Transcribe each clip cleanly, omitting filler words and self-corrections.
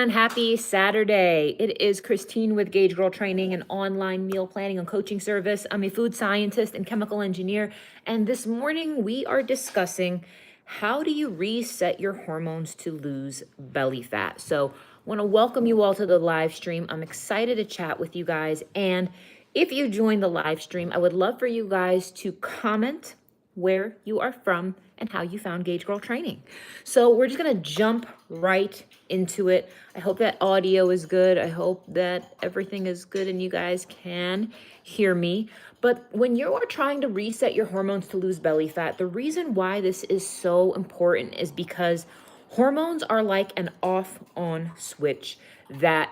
And happy Saturday. It is Christine with Gauge Girl Training, an online meal planning and coaching service. I'm a food scientist and chemical engineer. And this morning we are discussing how do you reset your hormones to lose belly fat? So I want to welcome you all to the live stream. I'm excited to chat with you guys. And if you join the live stream, I would love for you guys to comment where you are from and how you found Gauge Girl Training. So we're just gonna jump right into it. I hope that audio is good. I hope that everything is good and you guys can hear me. But when you are trying to reset your hormones to lose belly fat, the reason why this is so important is because hormones are like an off-on switch that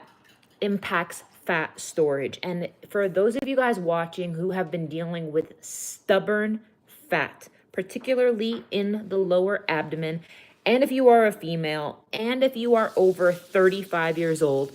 impacts fat storage. And for those of you guys watching who have been dealing with stubborn fat, particularly in the lower abdomen, and if you are a female, and if you are over 35 years old,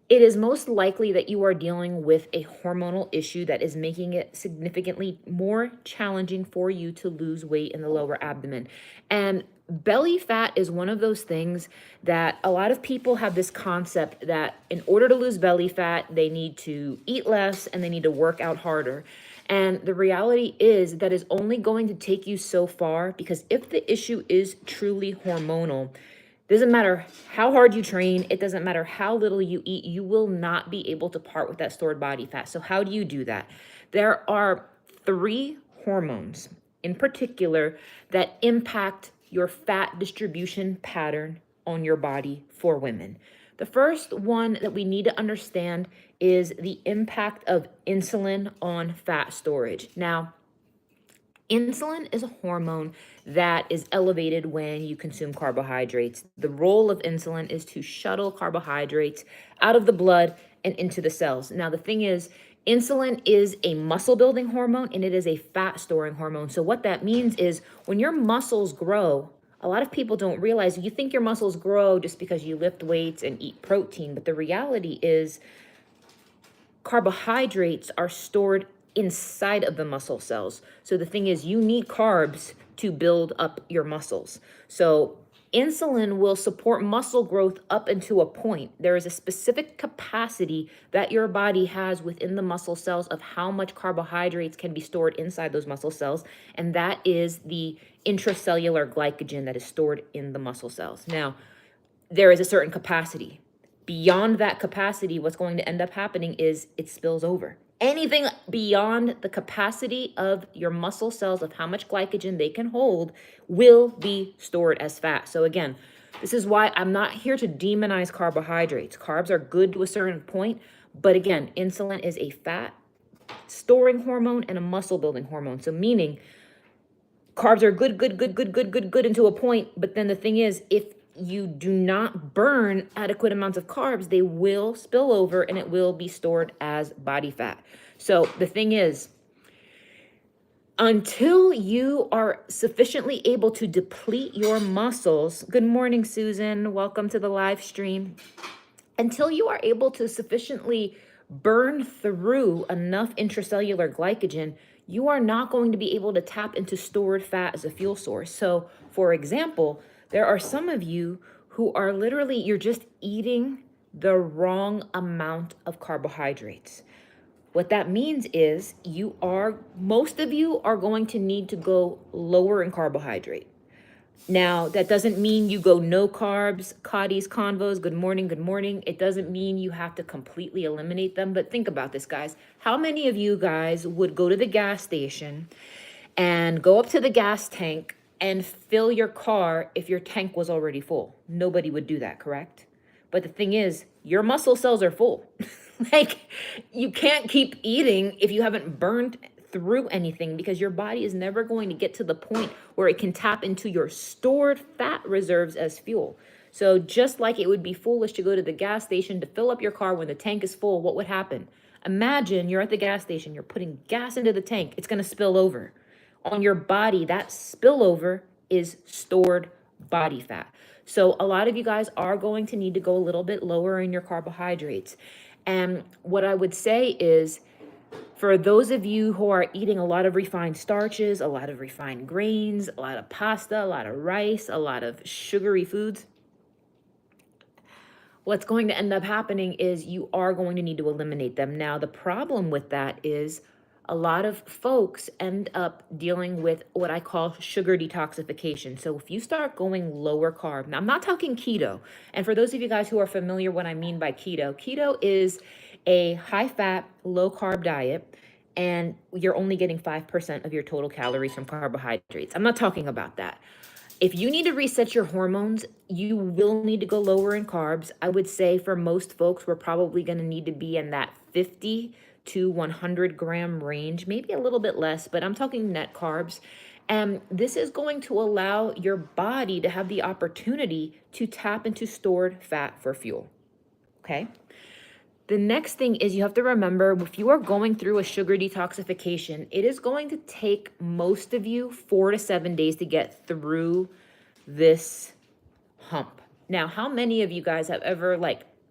it is most likely that you are dealing with a hormonal issue that is making it significantly more challenging for you to lose weight in the lower abdomen. And belly fat is one of those things that a lot of people have this concept that in order to lose belly fat, they need to eat less and they need to work out harder. And the reality is that is only going to take you so far, because if the issue is truly hormonal, doesn't matter how hard you train, it doesn't matter how little you eat, you will not be able to part with that stored body fat. So how do you do that? There are 3 hormones in particular that impact your fat distribution pattern on your body for women. The first one that we need to understand is the impact of insulin on fat storage. Now, insulin is a hormone that is elevated when you consume carbohydrates. The role of insulin is to shuttle carbohydrates out of the blood and into the cells. Now, the thing is, insulin is a muscle building hormone and it is a fat storing hormone. So what that means is when your muscles grow, a lot of people don't realize, you think your muscles grow just because you lift weights and eat protein, but the reality is carbohydrates are stored inside of the muscle cells. So the thing is, you need carbs to build up your muscles. So insulin will support muscle growth up into a point. There is a specific capacity that your body has within the muscle cells of how much carbohydrates can be stored inside those muscle cells, and that is the intracellular glycogen that is stored in the muscle cells. Now, there is a certain capacity. Beyond that capacity, what's going to end up happening is it spills over. Anything beyond the capacity of your muscle cells of how much glycogen they can hold will be stored as fat. So again, this is why I'm not here to demonize carbohydrates. Carbs are good to a certain point, but again, insulin is a fat storing hormone and a muscle building hormone. So meaning carbs are good into a point, but then the thing is, if you do not burn adequate amounts of carbs, they will spill over and it will be stored as body fat. So the thing is, until you are sufficiently able to deplete your muscles, good morning, Susan, welcome to the live stream. Until you are able to sufficiently burn through enough intracellular glycogen, you are not going to be able to tap into stored fat as a fuel source. So for example, there are some of you who are literally, you're just eating the wrong amount of carbohydrates. What that means is most of you are going to need to go lower in carbohydrate. Now, that doesn't mean you go no carbs, Cotties, convos, good morning, good morning. It doesn't mean you have to completely eliminate them, but think about this, guys. How many of you guys would go to the gas station and go up to the gas tank and fill your car if your tank was already full? Nobody would do that, correct? But the thing is, your muscle cells are full. Like, you can't keep eating if you haven't burned through anything, because your body is never going to get to the point where it can tap into your stored fat reserves as fuel. So just like it would be foolish to go to the gas station to fill up your car when the tank is full, what would happen? Imagine you're at the gas station, you're putting gas into the tank, it's going to spill over. On your body, that spillover is stored body fat. So a lot of you guys are going to need to go a little bit lower in your carbohydrates. And what I would say is, for those of you who are eating a lot of refined starches, a lot of refined grains, a lot of pasta, a lot of rice, a lot of sugary foods, what's going to end up happening is you are going to need to eliminate them. Now, the problem with that is a lot of folks end up dealing with what I call sugar detoxification. So if you start going lower carb, now I'm not talking keto. And for those of you guys who are familiar what I mean by keto, keto is a high fat, low carb diet, and you're only getting 5% of your total calories from carbohydrates. I'm not talking about that. If you need to reset your hormones, you will need to go lower in carbs. I would say for most folks, we're probably going to need to be in that 50 to 100 gram range, maybe a little bit less, but I'm talking net carbs. And this is going to allow your body to have the opportunity to tap into stored fat for fuel. Okay. The next thing is you have to remember if you are going through a sugar detoxification, it is going to take most of you 4 to 7 days to get through this hump. Now, how many of you guys have ever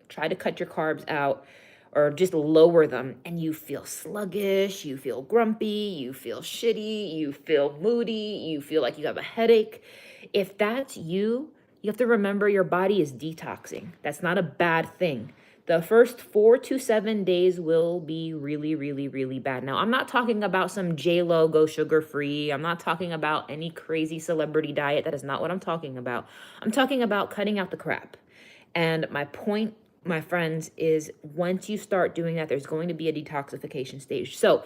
tried to cut your carbs out or just lower them and you feel sluggish, you feel grumpy, you feel shitty, you feel moody, you feel like you have a headache? If that's you, you have to remember your body is detoxing. That's not a bad thing. The first 4 to 7 days will be really, really, really bad. Now, I'm not talking about some J-Lo go sugar free. I'm not talking about any crazy celebrity diet. That is not what I'm talking about. I'm talking about cutting out the crap. And my point, my friends, is once you start doing that, there's going to be a detoxification stage. So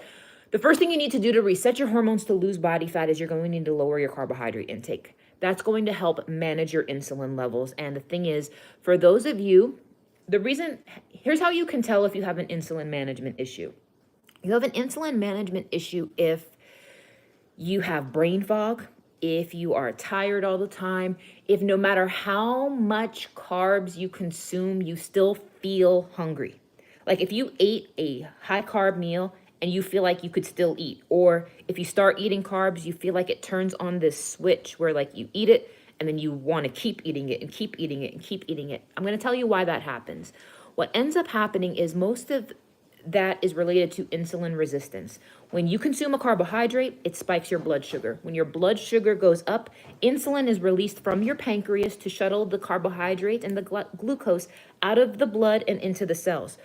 the first thing you need to do to reset your hormones to lose body fat is you're going to need to lower your carbohydrate intake. That's going to help manage your insulin levels. And the thing is, for those of you, here's how you can tell if you have an insulin management issue. You have an insulin management issue if you have brain fog, if you are tired all the time, if no matter how much carbs you consume, you still feel hungry. Like if you ate a high carb meal and you feel like you could still eat, or if you start eating carbs, you feel like it turns on this switch where you eat it and then you want to keep eating it and keep eating it and keep eating it. I'm going to tell you why that happens. What ends up happening is most of that is related to insulin resistance. When you consume a carbohydrate, it spikes your blood sugar. When your blood sugar goes up, insulin is released from your pancreas to shuttle the carbohydrates and the glucose out of the blood and into the cells.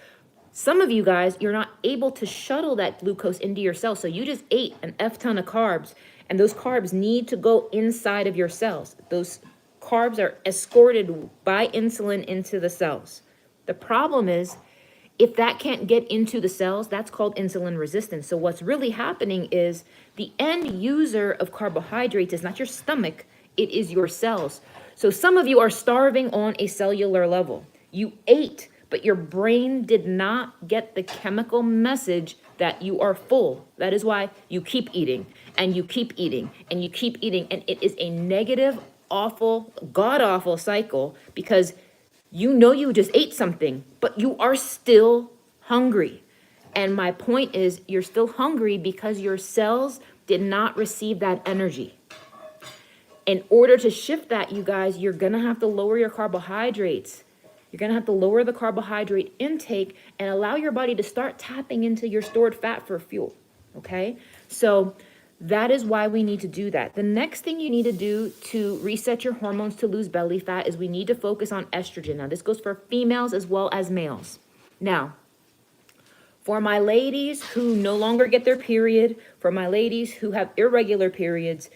Some of you guys, you're not able to shuttle that glucose into your cells, so you just ate an F ton of carbs, and those carbs need to go inside of your cells. Those carbs are escorted by insulin into the cells. The problem is, if that can't get into the cells, that's called insulin resistance. So what's really happening is the end user of carbohydrates is not your stomach, it is your cells. So some of you are starving on a cellular level. You ate, but your brain did not get the chemical message that you are full. That is why you keep eating and you keep eating and you keep eating. And it is a negative, awful, god-awful cycle because you know you just ate something, but you are still hungry. And my point is you're still hungry because your cells did not receive that energy. In order to shift that, you guys, you're going to have to lower your carbohydrates. You're going to have to lower the carbohydrate intake and allow your body to start tapping into your stored fat for fuel. Okay? So that is why we need to do that. The next thing you need to do to reset your hormones to lose belly fat is we need to focus on estrogen. Now, this goes for females as well as males. Now, for my ladies who no longer get their period, for my ladies who have irregular periods,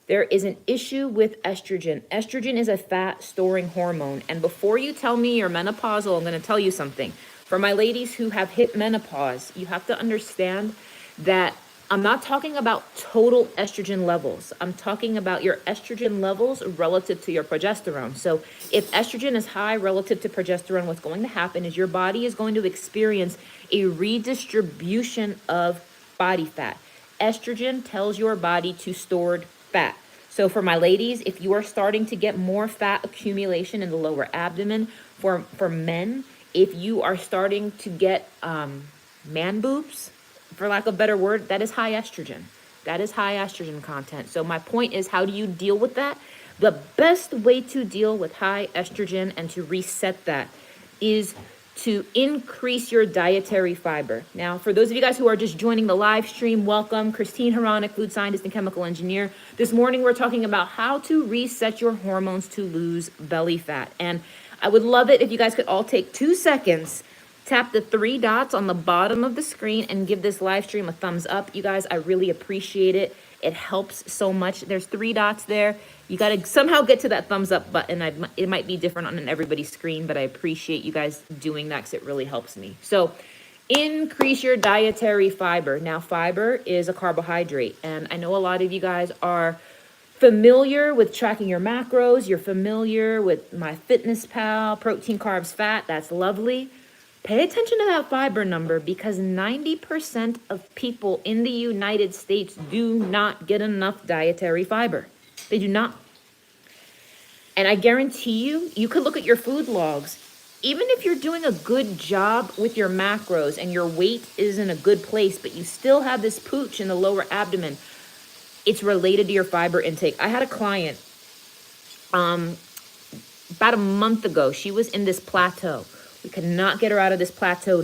there is an issue with estrogen. Estrogen is a fat storing hormone. And before you tell me you're menopausal, I'm going to tell you something. For my ladies who have hit menopause, you have to understand that I'm not talking about total estrogen levels. I'm talking about your estrogen levels relative to your progesterone. So if estrogen is high relative to progesterone, what's going to happen is your body is going to experience a redistribution of body fat. Estrogen tells your body to store fat. So for my ladies, if you are starting to get more fat accumulation in the lower abdomen, for men, if you are starting to get man boobs, for lack of a better word, that is high estrogen. That is high estrogen content. So my point is, how do you deal with that? The best way to deal with high estrogen and to reset that is to increase your dietary fiber. Now, for those of you guys who are just joining the live stream, welcome. Christine Haranek, food scientist and chemical engineer. This morning, we're talking about how to reset your hormones to lose belly fat. And I would love it if you guys could all take 2 seconds, tap the 3 dots on the bottom of the screen and give this live stream a thumbs up. You guys, I really appreciate it. It helps so much. There's 3 dots there. You got to somehow get to that thumbs up button. It might be different on everybody's screen, but I appreciate you guys doing that because it really helps me. So increase your dietary fiber. Now, fiber is a carbohydrate, and I know a lot of you guys are familiar with tracking your macros. You're familiar with MyFitnessPal, protein, carbs, fat. That's lovely. Pay attention to that fiber number because 90% of people in the United States do not get enough dietary fiber. They do not. And I guarantee you, you could look at your food logs. Even if you're doing a good job with your macros and your weight is in a good place, but you still have this pooch in the lower abdomen, it's related to your fiber intake. I had a client about a month ago. She was in this plateau. We could not get her out of this plateau,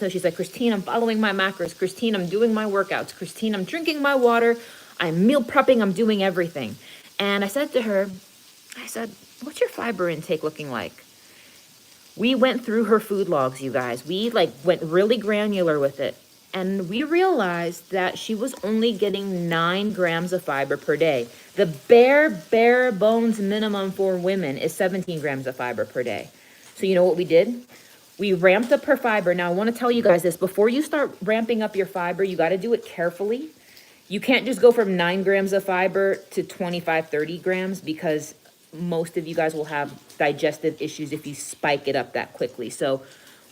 She's like, Christine, I'm following my macros. Christine, I'm doing my workouts. Christine, I'm drinking my water. I'm meal prepping. I'm doing everything. And I said to her, what's your fiber intake looking like? We went through her food logs, you guys. We went really granular with it. And we realized that she was only getting 9 grams of fiber per day. The bare bones minimum for women is 17 grams of fiber per day. So you know what we did? We ramped up her fiber. Now I want to tell you guys this. Before you start ramping up your fiber, you got to do it carefully. You can't just go from 9 grams of fiber to 25, 30 grams because most of you guys will have digestive issues if you spike it up that quickly. So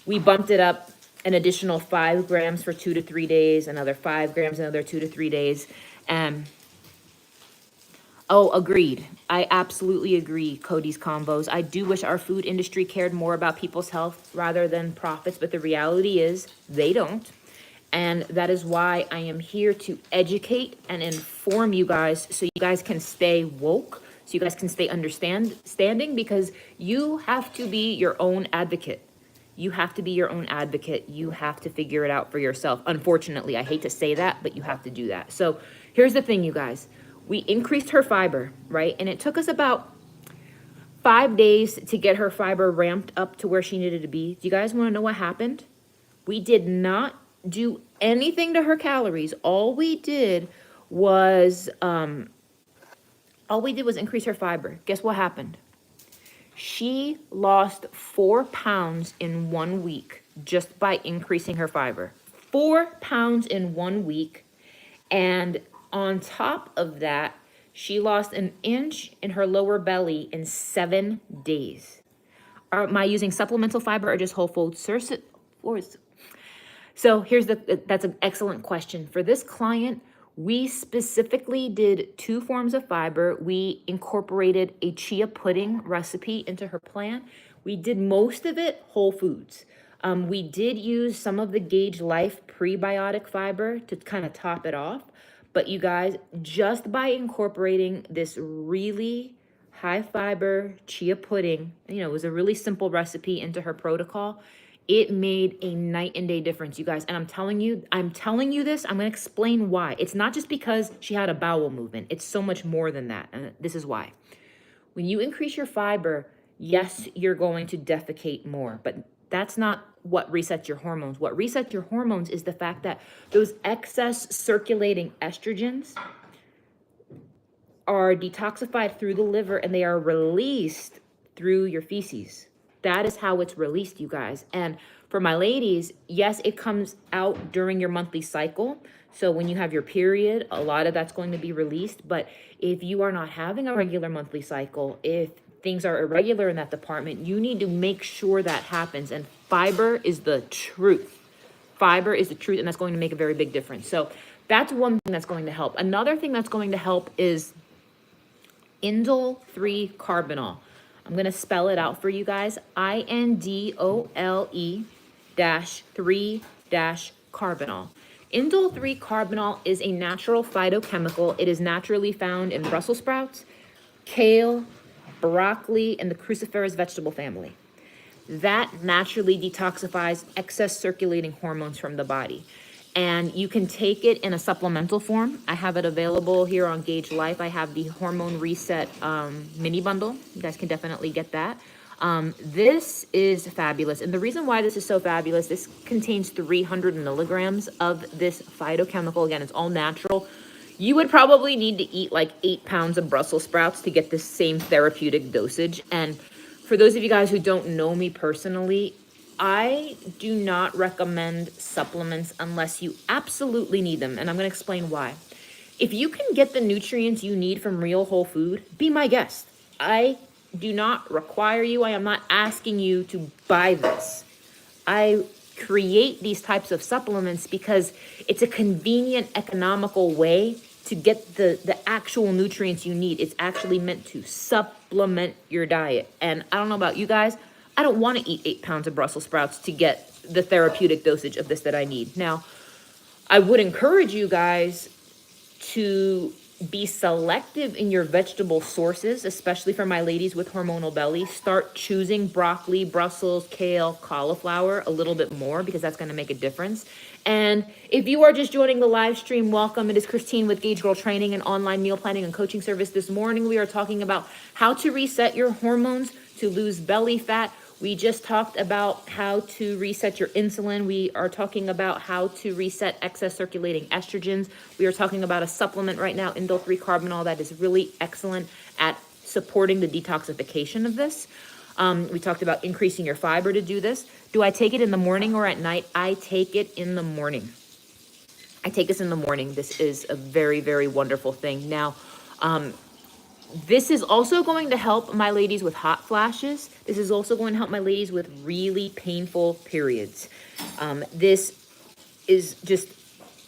we bumped it up an additional 5 grams for 2 to 3 days, another 5 grams, another 2 to 3 days. Oh, agreed. I absolutely agree, Cody's Combos. I do wish our food industry cared more about people's health rather than profits, but the reality is they don't. And that is why I am here to educate and inform you guys so you guys can stay woke, so you guys can stay understanding, because you have to be your own advocate. You have to be your own advocate. You have to figure it out for yourself. Unfortunately, I hate to say that, but you have to do that. So here's the thing, you guys. We increased her fiber, right? And it took us about 5 days to get her fiber ramped up to where she needed to be. Do you guys want to know what happened? We did not do anything to her calories. All we did was increase her fiber. Guess what happened? She lost 4 pounds in 1 week just by increasing her fiber. 4 pounds in 1 week. And on top of that, she lost an inch in her lower belly in 7 days. Am I using supplemental fiber or just whole food sources? So that's an excellent question. For this client, we specifically did 2 forms of fiber. We incorporated a chia pudding recipe into her plan. We did most of it whole foods. We did use some of the Gauge Life prebiotic fiber to kind of top it off. But you guys, just by incorporating this really high fiber chia pudding, it was a really simple recipe into her protocol, it made a night and day difference, you guys. And I'm telling you this, I'm going to explain why. It's not just because she had a bowel movement. It's so much more than that. And this is why. When you increase your fiber, yes, you're going to defecate more, but that's not what resets your hormones. What resets your hormones is the fact that those excess circulating estrogens are detoxified through the liver and they are released through your feces. That is how it's released, you guys. And for my ladies, yes, it comes out during your monthly cycle. So when you have your period, a lot of that's going to be released. But if you are not having a regular monthly cycle, if things are irregular in that department, you need to make sure that happens. And fiber is the truth. Fiber is the truth, and that's going to make a very big difference. So that's one thing that's going to help. Another thing that's going to help is indole 3-carbinol. I'm going to spell it out for you guys. INDOLE-3-carbinol. Indole 3-carbinol is a natural phytochemical. It is naturally found in Brussels sprouts, kale, broccoli, and the cruciferous vegetable family. That naturally detoxifies excess circulating hormones from the body. And you can take it in a supplemental form. I have it available here on Gauge Life. I have the Hormone Reset mini bundle. You guys can definitely get that. This is fabulous. And the reason why this is so fabulous, this contains 300 milligrams of this phytochemical. Again, it's all natural. You would probably need to eat like 8 pounds of Brussels sprouts to get this same therapeutic dosage. And for those of you guys who don't know me personally, I do not recommend supplements unless you absolutely need them. And I'm going to explain why. If you can get the nutrients you need from real whole food, be my guest. I do not require you. I am not asking you to buy this. I create these types of supplements because it's a convenient, economical way to get the actual nutrients you need. It's actually meant to supplement your diet. And I don't know about you guys, I don't want to eat 8 pounds of Brussels sprouts to get the therapeutic dosage of this that I need. Now, I would encourage you guys to be selective in your vegetable sources, especially for my ladies with hormonal belly. Start choosing broccoli, Brussels, kale, cauliflower a little bit more because that's going to make a difference. And if you are just joining the live stream, welcome. It is Christine with Gauge Girl Training and online meal planning and coaching service. This morning we are talking about how to reset your hormones to lose belly fat. We just talked about how to reset your insulin. We are talking about how to reset excess circulating estrogens. We are talking about a supplement right now, indole 3-carbinol, that is really excellent at supporting the detoxification of this. We talked about increasing your fiber to do this. Do I take it in the morning or at night? I take it in the morning. I take this in the morning. This is a very, very wonderful thing. Now, this is also going to help my ladies with hot flashes. This is also going to help my ladies with really painful periods. This is just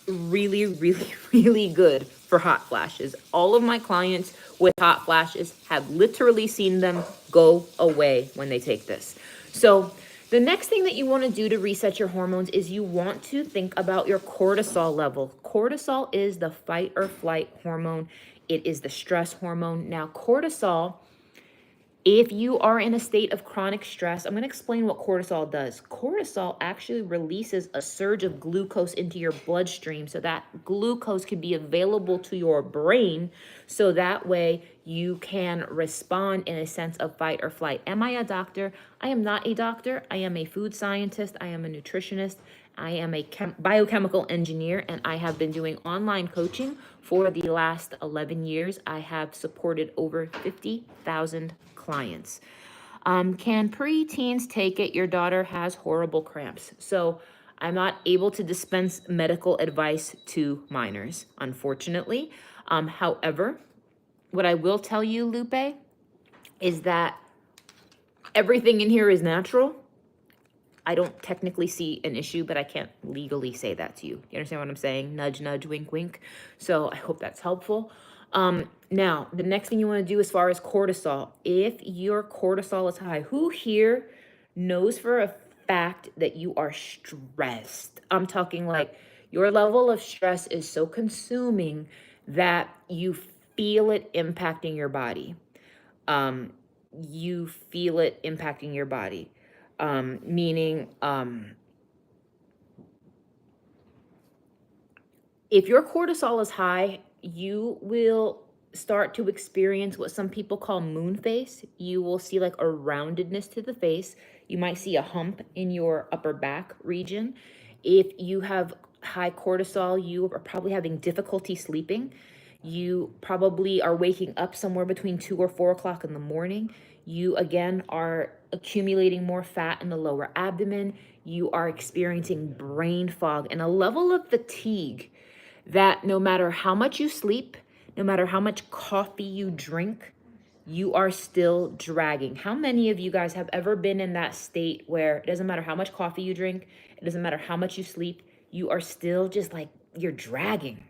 really, really, really good for hot flashes. All of my clients with hot flashes have literally seen them go away when they take this. So the next thing that you want to do to reset your hormones is you want to think about your cortisol level. Cortisol is the fight or flight hormone. It is the stress hormone. Now, cortisol, if you are in a state of chronic stress, I'm going to explain what cortisol does. Cortisol actually releases a surge of glucose into your bloodstream so that glucose can be available to your brain so that way you can respond in a sense of fight or flight. Am I a doctor? I am not a doctor. I am a food scientist. I am a nutritionist. I am a biochemical engineer, and I have been doing online coaching for the last 11 years. I have supported over 50,000 clients. Can preteens take it? Your daughter has horrible cramps. So I'm not able to dispense medical advice to minors, unfortunately. However, what I will tell you, Lupe, is that everything in here is natural. I don't technically see an issue, but I can't legally say that to you. You understand what I'm saying? Nudge, nudge, wink, wink. So I hope that's helpful. Now, the next thing you want to do as far as cortisol, if your cortisol is high, who here knows for a fact that you are stressed? I'm talking like your level of stress is so consuming that you feel it impacting your body. You feel it impacting your body. Meaning, if your cortisol is high, you will start to experience what some people call moon face. You will see like a roundedness to the face. You might see a hump in your upper back region. If you have high cortisol, you are probably having difficulty sleeping. You probably are waking up somewhere between 2 or 4 o'clock in the morning. You, again, are accumulating more fat in the lower abdomen. You are experiencing brain fog and a level of fatigue that no matter how much you sleep, no matter how much coffee you drink, you are still dragging. How many of you guys have ever been in that state where it doesn't matter how much coffee you drink, it doesn't matter how much you sleep, you are still just like, you're dragging.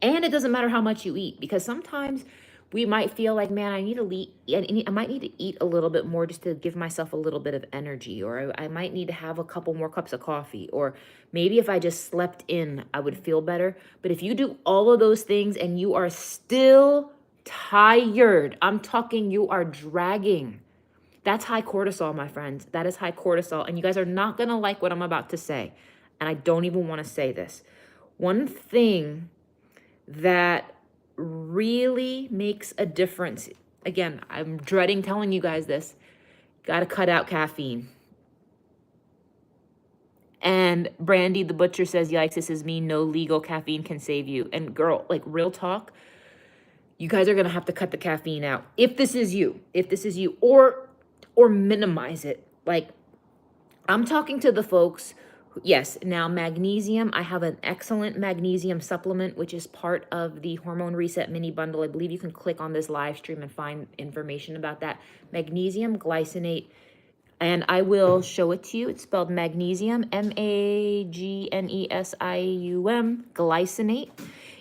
And it doesn't matter how much you eat, because sometimes we might feel like, man, I might need to eat a little bit more just to give myself a little bit of energy, or I might need to have a couple more cups of coffee, or maybe if I just slept in, I would feel better. But if you do all of those things and you are still tired, I'm talking you are dragging. That's high cortisol, my friends. That is high cortisol. And you guys are not going to like what I'm about to say. And I don't even want to say this. One thing that really makes a difference, again, I'm dreading telling you guys this, Got to cut out caffeine. And Brandy the Butcher says, yikes, this is me. No legal caffeine can save you. And girl, like real talk, you guys are going to have to cut the caffeine out. If this is you, or minimize it. Like, I'm talking to the folks. Yes, now magnesium, I have an excellent magnesium supplement, which is part of the Hormone Reset mini bundle. I believe you can click on this live stream and find information about that. Magnesium glycinate, and I will show it to you. It's spelled magnesium, magnesium, glycinate.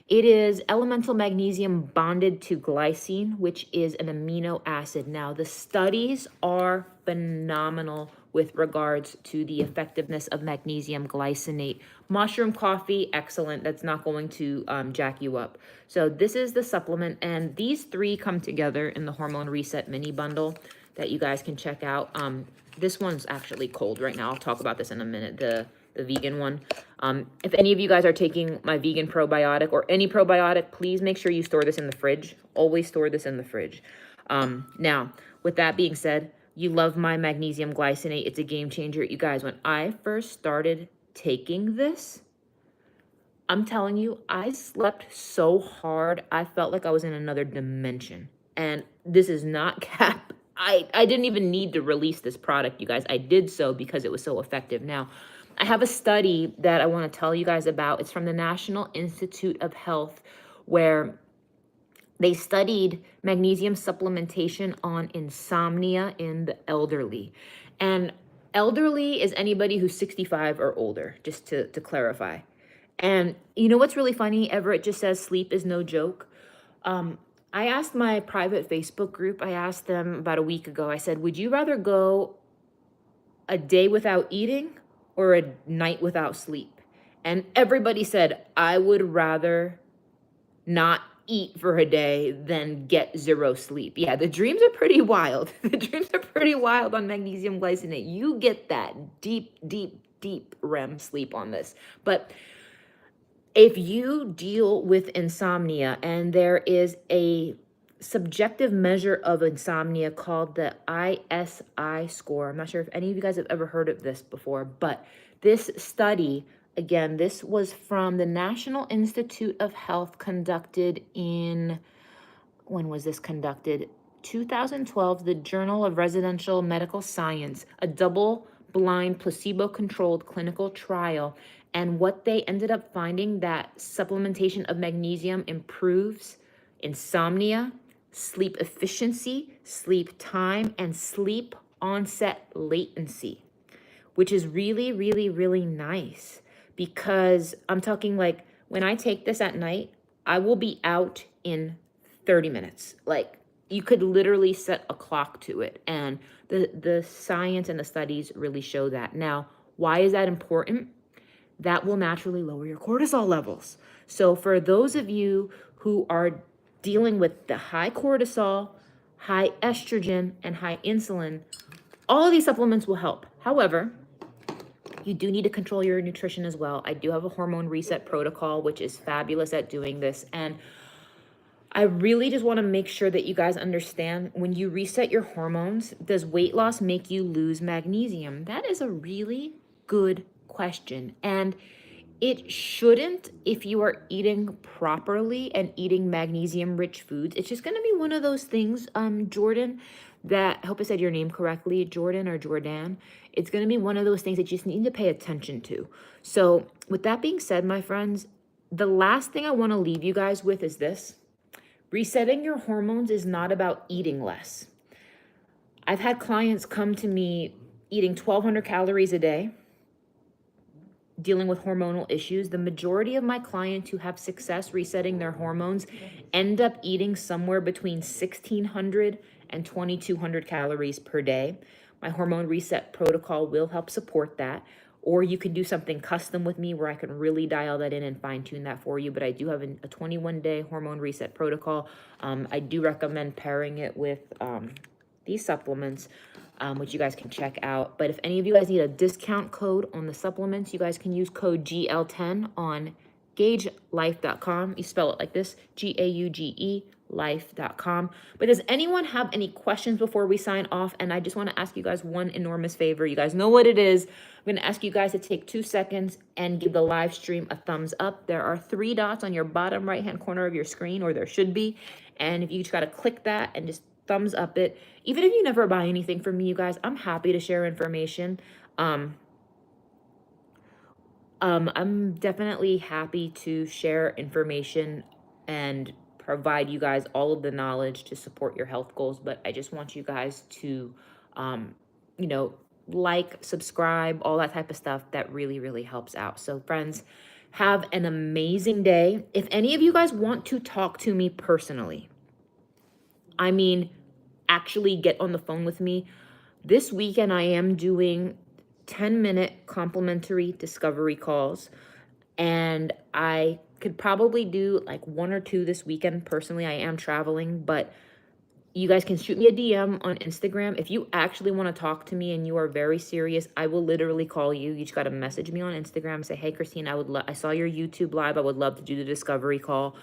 It is elemental magnesium bonded to glycine, which is an amino acid. Now, the studies are phenomenal with regards to the effectiveness of magnesium glycinate. Mushroom coffee, excellent. That's not going to jack you up. So this is the supplement, and these three come together in the Hormone Reset mini bundle that you guys can check out. This one's actually cold right now. I'll talk about this in a minute, the vegan one. If any of you guys are taking my vegan probiotic or any probiotic, please make sure you store this in the fridge. Always store this in the fridge. Now, with that being said, you love my magnesium glycinate. It's a game changer. You guys, when I first started taking this, I'm telling you, I slept so hard. I felt like I was in another dimension. And this is not cap. I didn't even need to release this product, you guys. I did so because it was so effective. Now, I have a study that I want to tell you guys about. It's from the National Institute of Health, where they studied magnesium supplementation on insomnia in the elderly. And elderly is anybody who's 65 or older, just to clarify. And you know what's really funny? Everett just says sleep is no joke. I asked my private Facebook group, I asked them about a week ago, I said, would you rather go a day without eating or a night without sleep? And everybody said, I would rather not eat for a day than get zero sleep. Yeah, the dreams are pretty wild. The dreams are pretty wild on magnesium glycinate. You get that deep, deep, deep REM sleep on this. But if you deal with insomnia, and there is a subjective measure of insomnia called the ISI score. I'm not sure if any of you guys have ever heard of this before, but this study, again, this was from the National Institute of Health, conducted in, when was this conducted? 2012, the Journal of Residential Medical Science, a double-blind, placebo-controlled clinical trial. And what they ended up finding, that supplementation of magnesium improves insomnia, sleep efficiency, sleep time, and sleep onset latency, which is really, really, really nice, because I'm talking like when I take this at night, I will be out in 30 minutes. Like, you could literally set a clock to it. And the science and the studies really show that. Now, why is that important? That will naturally lower your cortisol levels. So for those of you who are dealing with the high cortisol, high estrogen, and high insulin, all of these supplements will help. However, you do need to control your nutrition as well. I do have a hormone reset protocol, which is fabulous at doing this. And I really just want to make sure that you guys understand, when you reset your hormones, does weight loss make you lose magnesium? That is a really good question. And it shouldn't if you are eating properly and eating magnesium rich foods. It's just going to be one of those things, Jordan, that, I hope I said your name correctly, Jordan or Jordan. It's going to be one of those things that you just need to pay attention to. So with that being said, my friends, the last thing I want to leave you guys with is this. Resetting your hormones is not about eating less. I've had clients come to me eating 1,200 calories a day, dealing with hormonal issues. The majority of my clients who have success resetting their hormones end up eating somewhere between 1,600 and 2,200 calories per day. My hormone reset protocol will help support that. Or you can do something custom with me where I can really dial that in and fine tune that for you. But I do have a 21-day hormone reset protocol. I do recommend pairing it with these supplements, which you guys can check out. But if any of you guys need a discount code on the supplements, you guys can use code GL10 on gaugelife.com. You spell it like this, GAUGE life.com. But does anyone have any questions before we sign off? And I just want to ask you guys one enormous favor. You guys know what it is. I'm going to ask you guys to take 2 seconds and give the live stream a thumbs up. There are 3 dots on your bottom right-hand corner of your screen, or there should be. And if you just got to click that and just thumbs up it. Even if you never buy anything from me, you guys, I'm happy to share information. I'm definitely happy to share information and provide you guys all of the knowledge to support your health goals, but I just want you guys to, you know, like, subscribe, all that type of stuff. That really, really helps out. So friends, have an amazing day. If any of you guys want to talk to me personally, I mean, actually get on the phone with me, this weekend I am doing 10-minute complimentary discovery calls, and I could probably do like 1 or 2 this weekend. Personally, I am traveling, but you guys can shoot me a DM on Instagram. If you actually want to talk to me and you are very serious, I will literally call you. You just got to message me on Instagram and say, hey, Christine, I saw your YouTube live. I would love to do the discovery call.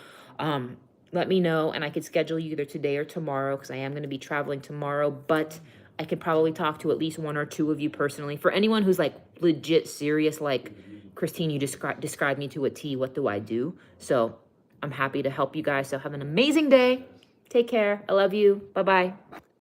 Let me know, and I could schedule you either today or tomorrow, because I am going to be traveling tomorrow, but I could probably talk to at least 1 or 2 of you personally. For anyone who's like legit serious, like, Christine, you describe me to a T, what do I do? So I'm happy to help you guys. So have an amazing day. Take care. I love you. Bye-bye.